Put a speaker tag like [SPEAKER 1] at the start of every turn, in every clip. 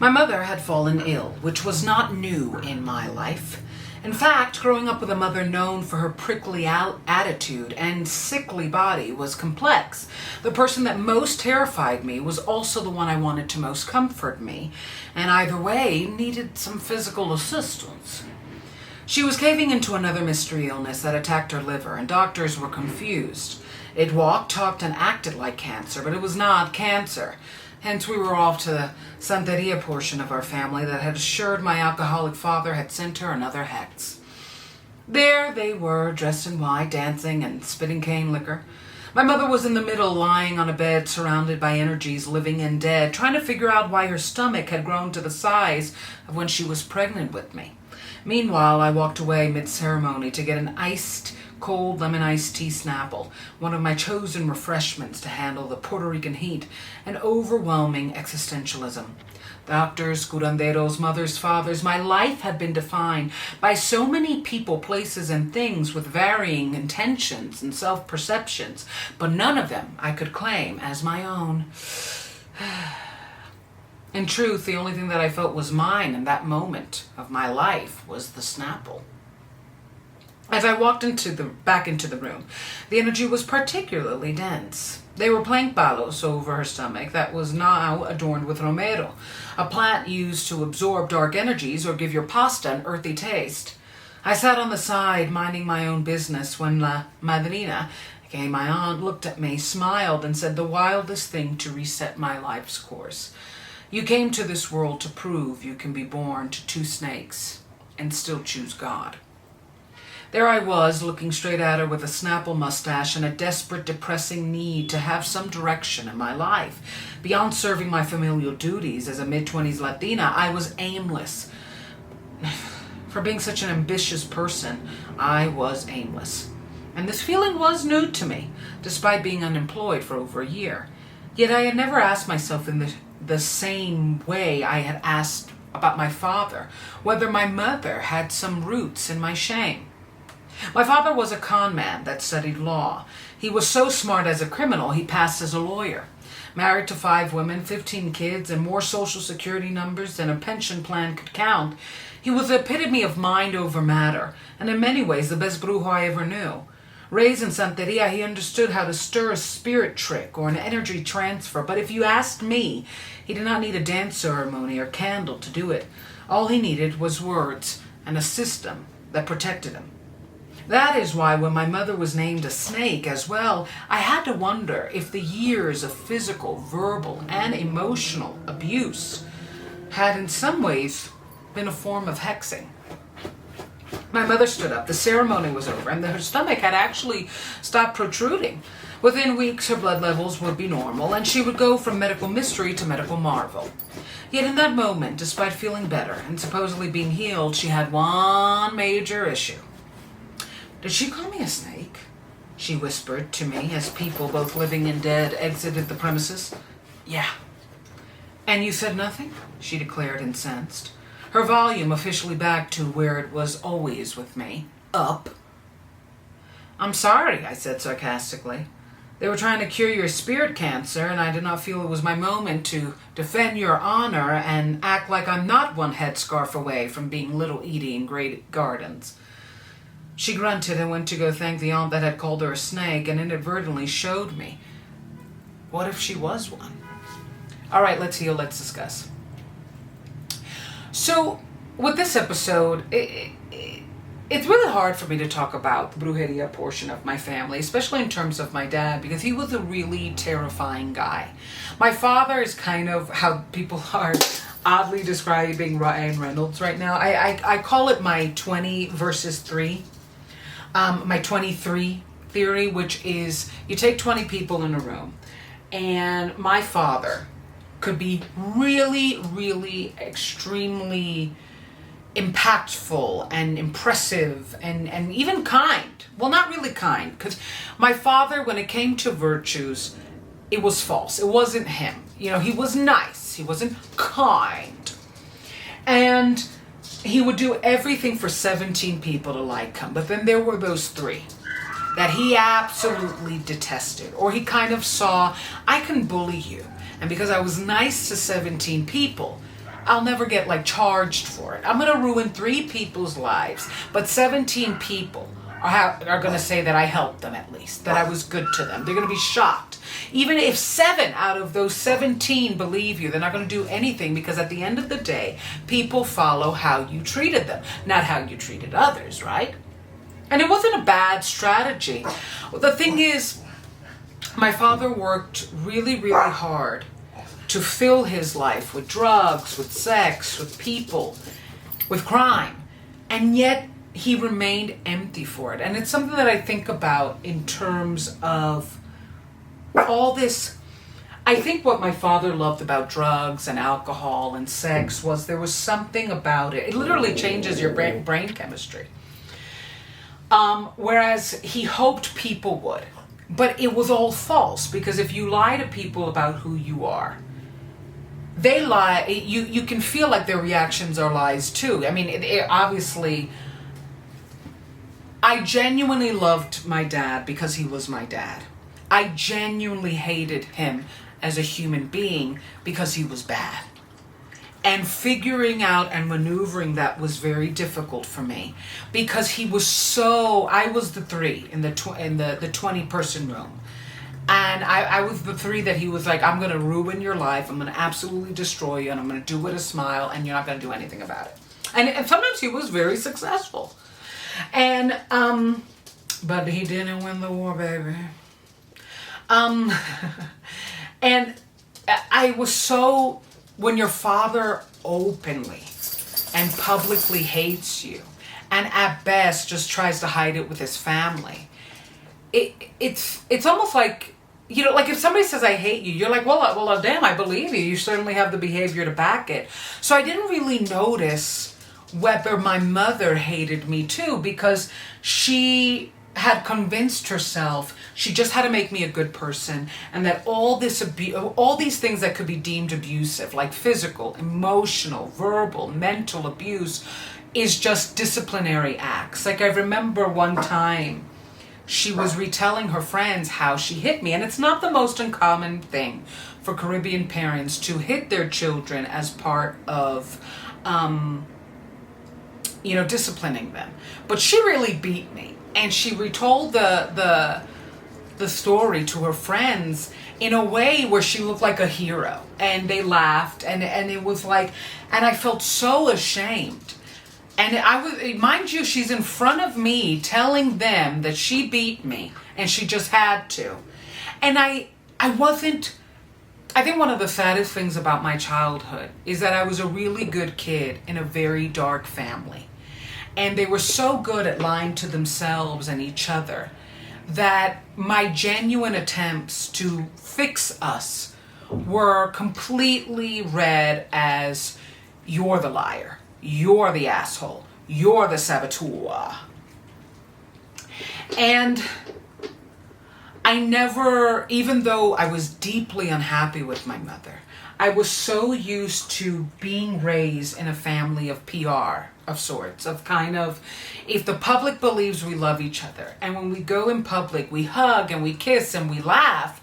[SPEAKER 1] My mother had fallen ill, which was not new in my life. In fact, growing up with a mother known for her prickly attitude and sickly body was complex. The person that most terrified me was also the one I wanted to most comfort me, and either way needed some physical assistance. She was caving into another mystery illness that attacked her liver, and doctors were confused. It walked, talked, and acted like cancer, but it was not cancer. Hence, we were off to the Santeria portion of our family that had assured my alcoholic father had sent her another hex. There they were, dressed in white, dancing and spitting cane liquor. My mother was in the middle, lying on a bed surrounded by energies, living and dead, trying to figure out why her stomach had grown to the size of when she was pregnant with me. Meanwhile, I walked away mid-ceremony to get an iced cold lemon iced tea Snapple, one of my chosen refreshments to handle the Puerto Rican heat and overwhelming existentialism. Doctors, curanderos, mothers, fathers, my life had been defined by so many people, places, and things with varying intentions and self-perceptions, but none of them I could claim as my own. In truth, the only thing that I felt was mine in that moment of my life was the Snapple. As I walked back into the room, the energy was particularly dense. They were playing palos over her stomach that was now adorned with romero, a plant used to absorb dark energies or give your pasta an earthy taste. I sat on the side, minding my own business, when La Madrina, aka my aunt, looked at me, smiled, and said the wildest thing to reset my life's course. You came to this world to prove you can be born to two snakes and still choose God. There I was, looking straight at her with a Snapple mustache and a desperate, depressing need to have some direction in my life. Beyond serving my familial duties as a mid-20s Latina, I was aimless. For being such an ambitious person, I was aimless. And this feeling was new to me, despite being unemployed for over a year. Yet I had never asked myself in the same way I had asked about my father, whether my mother had some roots in my shame. My father was a con man that studied law. He was so smart as a criminal, he passed as a lawyer. Married to 5 women, 15 kids, and more social security numbers than a pension plan could count, he was the epitome of mind over matter, and in many ways the best brujo I ever knew. Raised in Santeria, he understood how to stir a spirit trick or an energy transfer, but if you asked me, he did not need a dance ceremony or candle to do it. All he needed was words and a system that protected him. That is why when my mother was named a snake as well, I had to wonder if the years of physical, verbal, and emotional abuse had in some ways been a form of hexing. My mother stood up, the ceremony was over, and her stomach had actually stopped protruding. Within weeks, her blood levels would be normal, and she would go from medical mystery to medical marvel. Yet in that moment, despite feeling better and supposedly being healed, she had one major issue. "Did she call me a snake?" she whispered to me as people, both living and dead, exited the premises. "Yeah." "And you said nothing?" she declared, incensed. Her volume officially back to where it was always with me, up. "I'm sorry," I said sarcastically. "They were trying to cure your spirit cancer, and I did not feel it was my moment to defend your honor and act like I'm not one headscarf away from being Little Edie in Great Gardens." She grunted and went to go thank the aunt that had called her a snake and inadvertently showed me. What if she was one? All right, let's heal, let's discuss. So, with this episode, it's really hard for me to talk about the brujeria portion of my family, especially in terms of my dad, because he was a really terrifying guy. My father is kind of how people are oddly describing Ryan Reynolds right now. I call it my 20 versus 3. My 23 theory, which is you take 20 people in a room, and my father could be really, really extremely impactful and impressive and even kind. Well, not really kind, because my father, when it came to virtues, it was false. It wasn't him. You know, he was nice. He wasn't kind. And he would do everything for 17 people to like him. But then there were those 3 that he absolutely detested. Or he kind of saw, I can bully you. And because I was nice to 17 people, I'll never get like charged for it. I'm going to ruin 3 people's lives, but 17 people are going to say that I helped them, at least, that I was good to them. They're going to be shocked. Even if 7 out of those 17 believe you, they're not going to do anything, because at the end of the day, people follow how you treated them, not how you treated others, right? And it wasn't a bad strategy. The thing is, my father worked really, really hard to fill his life with drugs, with sex, with people, with crime. And yet he remained empty for it. And it's something that I think about in terms of all this. I think what my father loved about drugs and alcohol and sex was there was something about it. It literally changes your brain chemistry. Whereas he hoped people would. But it was all false, because if you lie to people about who you are, they lie. You can feel like their reactions are lies too. I mean, it obviously, I genuinely loved my dad because he was my dad. I genuinely hated him as a human being because he was bad. And figuring out and maneuvering that was very difficult for me, because he was so, I was the 3 in the 20-person room. And I was the 3 that he was like, I'm going to ruin your life. I'm going to absolutely destroy you. And I'm going to do it with a smile. And you're not going to do anything about it. And sometimes he was very successful. And, but he didn't win the war, baby. And I was so, when your father openly and publicly hates you, and at best just tries to hide it with his family, it's almost like, you know, like if somebody says I hate you, you're like, well, damn, I believe you. You certainly have the behavior to back it. So I didn't really notice whether my mother hated me too, because she had convinced herself she just had to make me a good person, and that all these things that could be deemed abusive, like physical, emotional, verbal, mental abuse, is just disciplinary acts. Like I remember one time she was retelling her friends how she hit me. And it's not the most uncommon thing for Caribbean parents to hit their children as part of, disciplining them. But she really beat me. And she retold the story to her friends in a way where she looked like a hero. And they laughed. And it was like, and I felt so ashamed. And I was, mind you, she's in front of me telling them that she beat me and she just had to. And I think one of the saddest things about my childhood is that I was a really good kid in a very dark family. And they were so good at lying to themselves and each other that my genuine attempts to fix us were completely read as, you're the liar. You're the asshole. You're the saboteur. And I never, even though I was deeply unhappy with my mother, I was so used to being raised in a family of PR of sorts, of kind of, if the public believes we love each other, and when we go in public, we hug and we kiss and we laugh,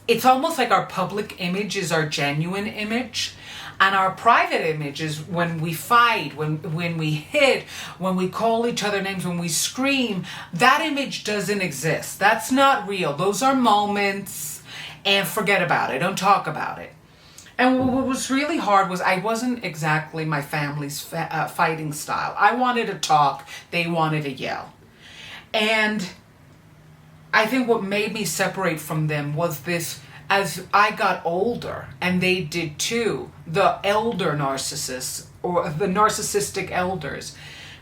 [SPEAKER 1] it's almost like our public image is our genuine image. And our private image is when we fight, when we hit, when we call each other names, when we scream. That image doesn't exist. That's not real. Those are moments, and forget about it. Don't talk about it. And what was really hard was I wasn't exactly my family's fighting style. I wanted to talk. They wanted to yell. And I think what made me separate from them was this. As I got older, and they did too, the elder narcissists, or the narcissistic elders,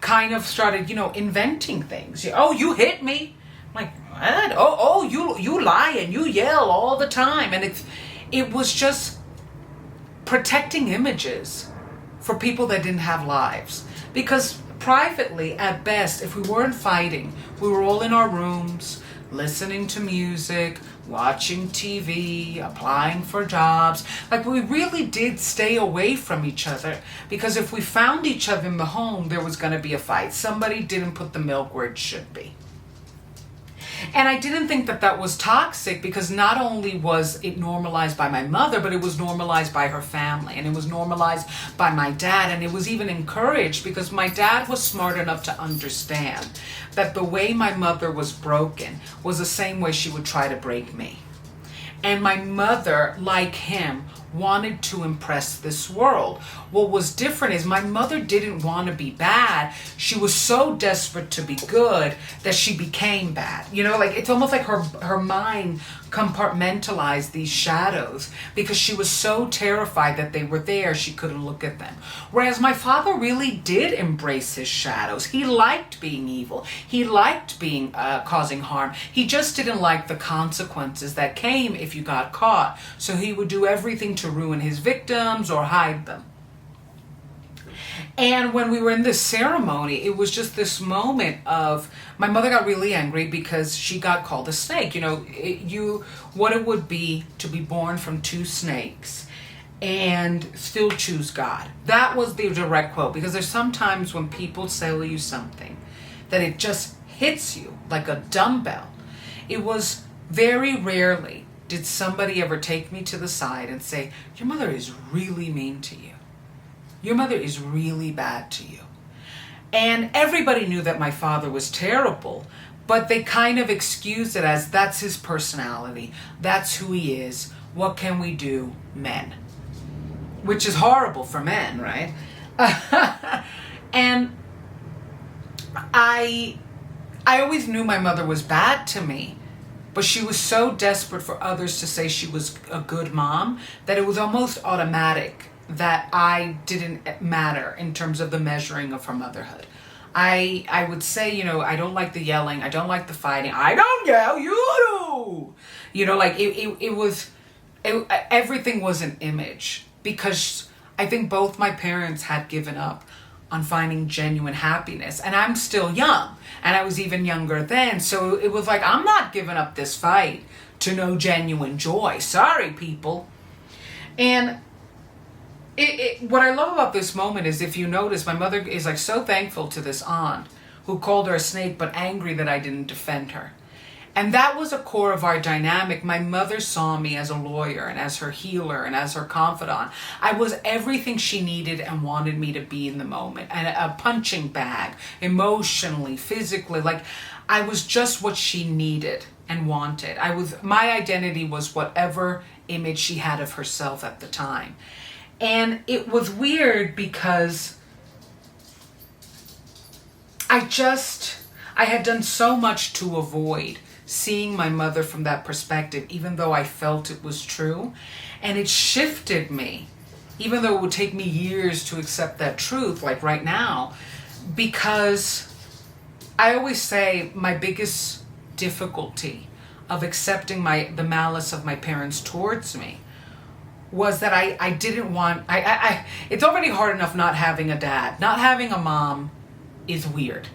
[SPEAKER 1] kind of started, inventing things. Oh, you hit me. I'm like, what? Oh, you lie and you yell all the time. And it was just protecting images for people that didn't have lives. Because privately, at best, if we weren't fighting, we were all in our rooms, listening to music, watching TV, applying for jobs. Like, we really did stay away from each other, because if we found each other in the home, there was going to be a fight. Somebody didn't put the milk where it should be. And I didn't think that that was toxic, because not only was it normalized by my mother, but it was normalized by her family, and it was normalized by my dad, and it was even encouraged because my dad was smart enough to understand that the way my mother was broken was the same way she would try to break me. And my mother, like him, wanted to impress this world. What was different is my mother didn't want to be bad. She was so desperate to be good that she became bad. You know, like it's almost like her mind compartmentalized these shadows because she was so terrified that they were there she couldn't look at them. Whereas my father really did embrace his shadows. He liked being evil. He liked being causing harm. He just didn't like the consequences that came if you got caught. So he would do everything to ruin his victims or hide them. And when we were in this ceremony, it was just this moment of, my mother got really angry because she got called a snake. You know, what it would be to be born from two snakes and still choose God. That was the direct quote, because there's sometimes when people sell you something that it just hits you like a dumbbell. It was very rarely did somebody ever take me to the side and say, your mother is really mean to you. Your mother is really bad to you. And everybody knew that my father was terrible, but they kind of excused it as, that's his personality. That's who he is. What can we do, men? Which is horrible for men, right? And I always knew my mother was bad to me, but she was so desperate for others to say she was a good mom that it was almost automatic that I didn't matter in terms of the measuring of her motherhood. I would say, you know, I don't like the yelling. I don't like the fighting. I don't yell, you do. You know, like everything was an image, because I think both my parents had given up on finding genuine happiness. And I'm still young, and I was even younger then. So it was like, I'm not giving up this fight to no genuine joy. Sorry, people. And what I love about this moment is, if you notice, my mother is like so thankful to this aunt who called her a snake, but angry that I didn't defend her. And that was a core of our dynamic. My mother saw me as a lawyer and as her healer and as her confidant. I was everything she needed and wanted me to be in the moment. And a punching bag, emotionally, physically. Like, I was just what she needed and wanted. My identity was whatever image she had of herself at the time. And it was weird because I had done so much to avoid seeing my mother from that perspective, even though I felt it was true. And it shifted me, even though it would take me years to accept that truth, like right now, because I always say my biggest difficulty of accepting the malice of my parents towards me was that I didn't want, it's already hard enough not having a dad. Not having a mom is weird.